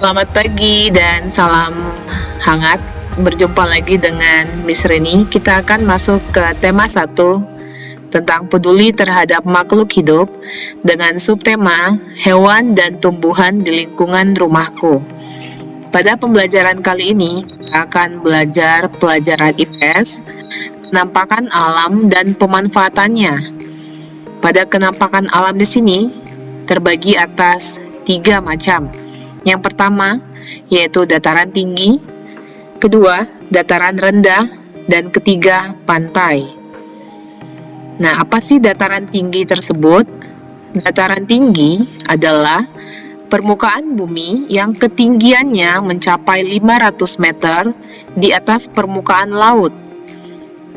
Selamat pagi dan salam hangat. Berjumpa lagi dengan Miss Reni. Kita akan masuk ke tema 1 tentang peduli terhadap makhluk hidup dengan subtema hewan dan tumbuhan di lingkungan rumahku. Pada pembelajaran kali ini, kita akan belajar pelajaran IPS, kenampakan alam dan pemanfaatannya. Pada kenampakan alam di sini terbagi atas 3 macam. Yang pertama yaitu dataran tinggi, kedua dataran rendah, dan ketiga pantai. Nah, apa sih dataran tinggi tersebut? Dataran tinggi adalah permukaan bumi yang ketinggiannya mencapai 500 meter di atas permukaan laut.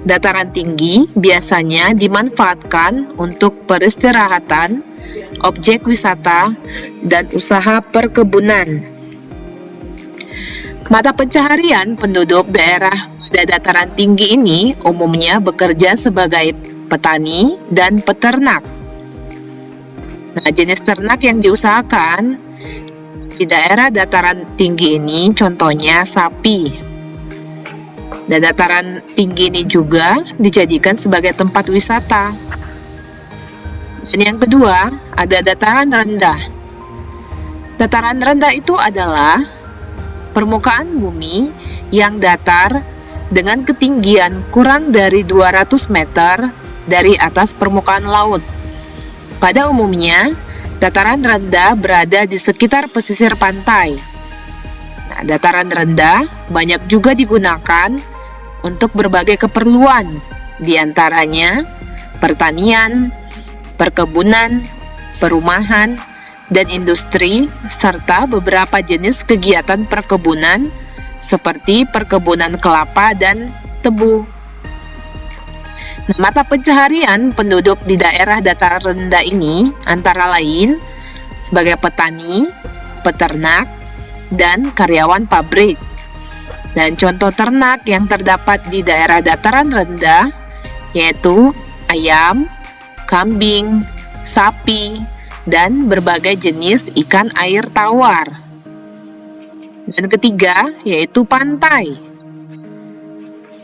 Dataran tinggi biasanya dimanfaatkan untuk peristirahatan, objek wisata, dan usaha perkebunan. Mata pencaharian penduduk daerah pada dataran tinggi ini umumnya bekerja sebagai petani dan peternak. Nah, jenis ternak yang diusahakan di daerah dataran tinggi ini contohnya sapi. Dan dataran tinggi ini juga dijadikan sebagai tempat wisata. Dan yang kedua, ada dataran rendah. Dataran rendah itu adalah permukaan bumi yang datar dengan ketinggian kurang dari 200 meter dari atas permukaan laut. Pada umumnya, dataran rendah berada di sekitar pesisir pantai. Nah, dataran rendah banyak juga digunakan untuk berbagai keperluan, diantaranya pertanian, perkebunan, perumahan, dan industri, serta beberapa jenis kegiatan perkebunan seperti perkebunan kelapa dan tebu. Nah, mata pencaharian penduduk di daerah dataran rendah ini antara lain sebagai petani, peternak, dan karyawan pabrik. Dan contoh ternak yang terdapat di daerah dataran rendah yaitu ayam, kambing, sapi, dan berbagai jenis ikan air tawar. Dan ketiga yaitu pantai.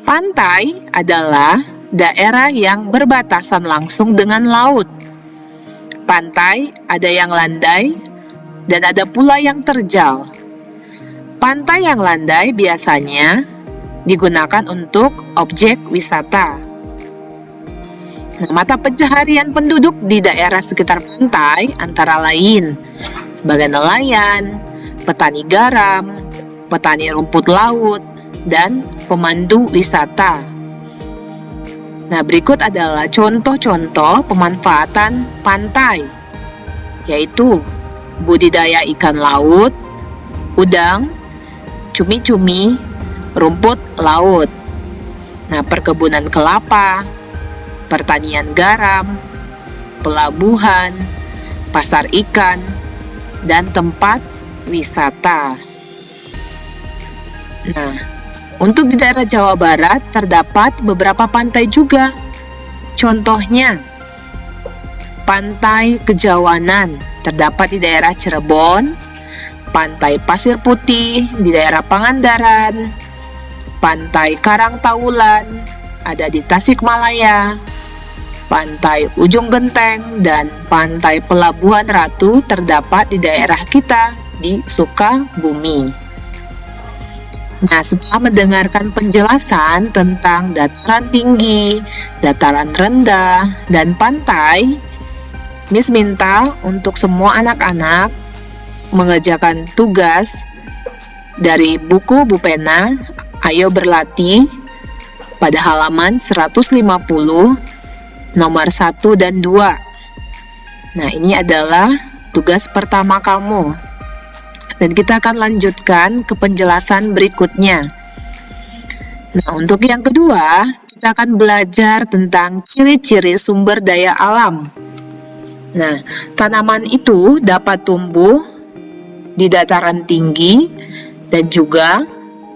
Pantai adalah daerah yang berbatasan langsung dengan laut. Pantai ada yang landai dan ada pula yang terjal. Pantai yang landai biasanya digunakan untuk objek wisata. Nah, mata pencaharian penduduk di daerah sekitar pantai antara lain sebagai nelayan, petani garam, petani rumput laut, dan pemandu wisata. Nah, berikut adalah contoh-contoh pemanfaatan pantai, yaitu budidaya ikan laut, udang, cumi-cumi, rumput laut. Nah, perkebunan kelapa, pertanian garam, pelabuhan, pasar ikan, dan tempat wisata. Nah, untuk di daerah Jawa Barat terdapat beberapa pantai juga. Contohnya, Pantai Kejawanan terdapat di daerah Cirebon, Pantai Pasir Putih di daerah Pangandaran, Pantai Karangtaulan ada di Tasikmalaya, Pantai Ujung Genteng, dan Pantai Pelabuhan Ratu terdapat di daerah kita di Sukabumi. Nah, setelah mendengarkan penjelasan tentang dataran tinggi, dataran rendah, dan pantai, Miss minta untuk semua anak-anak mengerjakan tugas dari buku Bu Pena, Ayo Berlatih, pada halaman 150, nomor 1 dan 2. Nah, ini adalah tugas pertama kamu. Dan kita akan lanjutkan ke penjelasan berikutnya. Nah, untuk yang kedua, kita akan belajar tentang ciri-ciri sumber daya alam. Nah, tanaman itu dapat tumbuh di dataran tinggi dan juga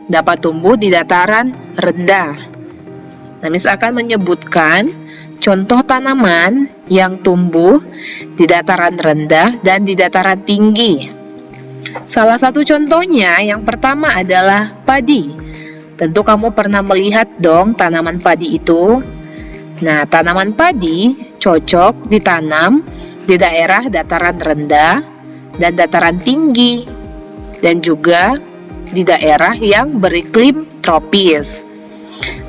dapat tumbuh di dataran rendah. Nah, Miss akan menyebutkan contoh tanaman yang tumbuh di dataran rendah dan di dataran tinggi. Salah satu contohnya yang pertama adalah padi. Tentu kamu pernah melihat dong tanaman padi itu. Nah, tanaman padi cocok ditanam di daerah dataran rendah dan dataran tinggi, dan juga di daerah yang beriklim tropis.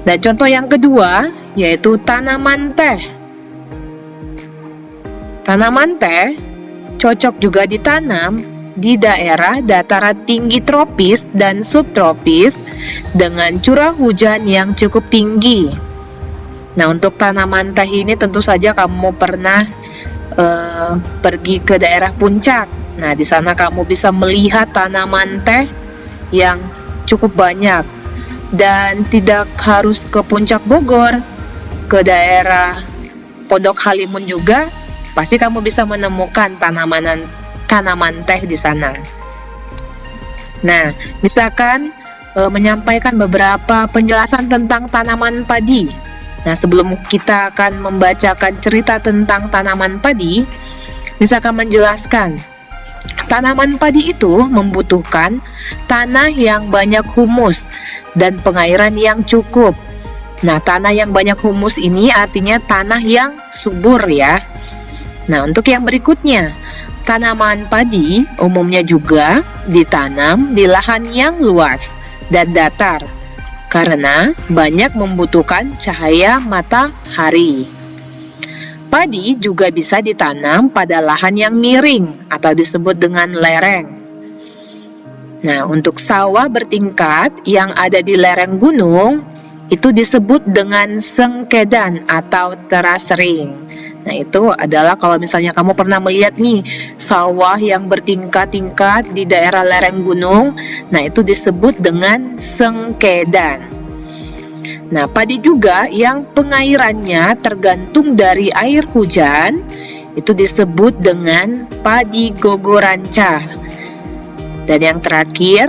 Dan contoh yang kedua yaitu tanaman teh. Tanaman teh cocok juga ditanam di daerah dataran tinggi tropis dan subtropis dengan curah hujan yang cukup tinggi. Nah, untuk tanaman teh ini tentu saja kamu pernah pergi ke daerah puncak. Nah, di sana kamu bisa melihat tanaman teh yang cukup banyak, dan tidak harus ke puncak Bogor, ke daerah Pondok Halimun juga pasti kamu bisa menemukan tanaman teh di sana. Nah, misalkan menyampaikan beberapa penjelasan tentang tanaman padi. Nah, sebelum kita akan membacakan cerita tentang tanaman padi, misalkan menjelaskan, tanaman padi itu membutuhkan tanah yang banyak humus dan pengairan yang cukup. Nah, tanah yang banyak humus ini artinya tanah yang subur ya. Nah, untuk yang berikutnya, tanaman padi umumnya juga ditanam di lahan yang luas dan datar karena banyak membutuhkan cahaya matahari. Padi juga bisa ditanam pada lahan yang miring atau disebut dengan lereng. Nah, untuk sawah bertingkat yang ada di lereng gunung itu disebut dengan sengkedan atau terasering. Nah, itu adalah kalau misalnya kamu pernah melihat nih sawah yang bertingkat-tingkat di daerah lereng gunung, nah itu disebut dengan sengkedan. Nah, padi juga yang pengairannya tergantung dari air hujan itu disebut dengan padi gogoranca. Dan yang terakhir,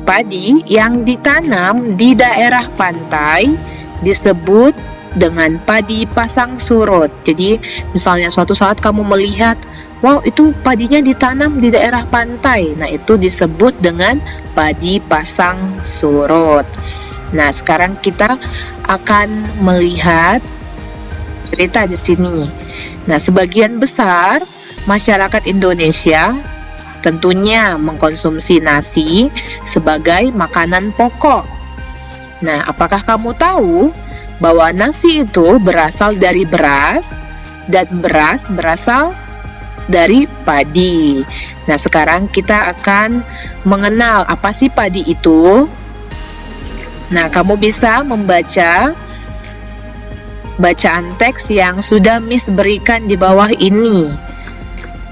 padi yang ditanam di daerah pantai disebut dengan padi pasang surut. Jadi misalnya suatu saat kamu melihat, wow, itu padinya ditanam di daerah pantai. Nah, itu disebut dengan padi pasang surut. Nah, sekarang kita akan melihat cerita di sini. Nah, sebagian besar masyarakat Indonesia tentunya mengkonsumsi nasi sebagai makanan pokok. Nah, apakah kamu tahu bahwa nasi itu berasal dari beras dan beras berasal dari padi? Nah, sekarang kita akan mengenal apa sih padi itu. Nah, kamu bisa membaca bacaan teks yang sudah Miss berikan di bawah ini.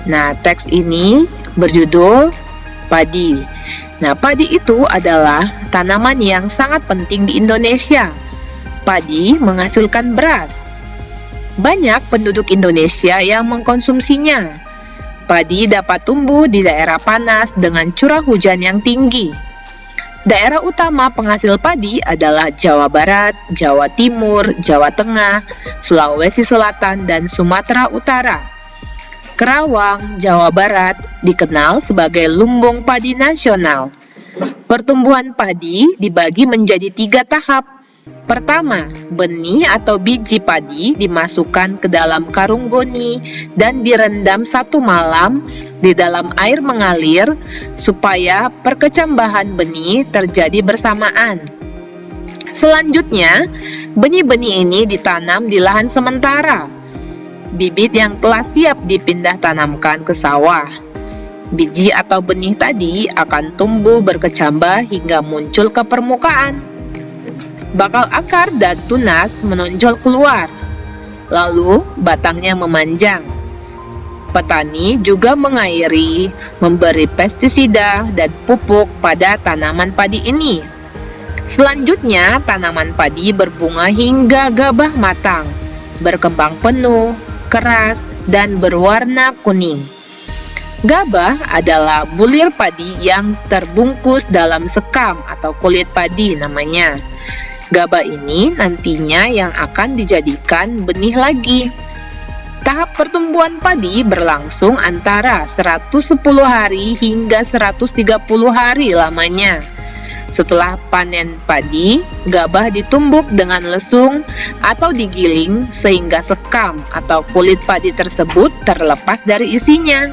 Nah, teks ini berjudul padi. Nah, padi itu adalah tanaman yang sangat penting di Indonesia. Padi menghasilkan beras. Banyak penduduk Indonesia yang mengkonsumsinya. Padi dapat tumbuh di daerah panas dengan curah hujan yang tinggi. Daerah utama penghasil padi adalah Jawa Barat, Jawa Timur, Jawa Tengah, Sulawesi Selatan, dan Sumatera Utara. Kerawang, Jawa Barat dikenal sebagai lumbung padi nasional. Pertumbuhan padi dibagi menjadi 3 tahap. Pertama, benih atau biji padi dimasukkan ke dalam karung goni dan direndam 1 malam di dalam air mengalir supaya perkecambahan benih terjadi bersamaan. Selanjutnya, benih-benih ini ditanam di lahan sementara. Bibit yang telah siap dipindah tanamkan ke sawah. Biji atau benih tadi akan tumbuh berkecambah hingga muncul ke permukaan. Bakal akar dan tunas menonjol keluar, lalu batangnya memanjang. Petani juga mengairi, memberi pestisida dan pupuk pada tanaman padi ini. Selanjutnya, tanaman padi berbunga hingga gabah matang, berkembang penuh, keras, dan berwarna kuning. Gabah adalah bulir padi yang terbungkus dalam sekam atau kulit padi namanya. Gabah ini nantinya yang akan dijadikan benih lagi. Tahap pertumbuhan padi berlangsung antara 110 hari hingga 130 hari lamanya. Setelah panen padi, gabah ditumbuk dengan lesung atau digiling sehingga sekam atau kulit padi tersebut terlepas dari isinya.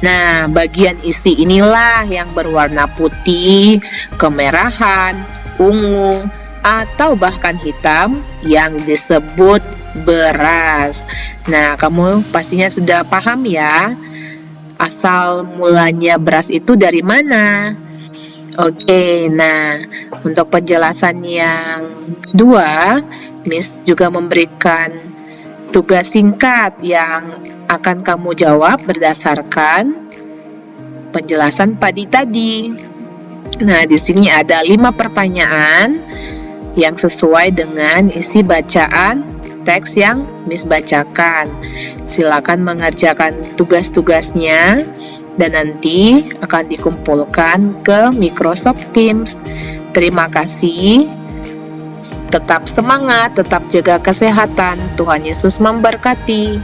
Nah, bagian isi inilah yang berwarna putih, kemerahan, ungu, atau bahkan hitam yang disebut beras. Nah, kamu pastinya sudah paham ya, asal mulanya beras itu dari mana? Oke, nah untuk penjelasan yang kedua, Miss juga memberikan tugas singkat yang akan kamu jawab berdasarkan penjelasan padi tadi. Nah, di sini ada 5 pertanyaan yang sesuai dengan isi bacaan teks yang Miss bacakan. Silakan mengerjakan tugas-tugasnya dan nanti akan dikumpulkan ke Microsoft Teams. Terima kasih. Tetap semangat, tetap jaga kesehatan. Tuhan Yesus memberkati.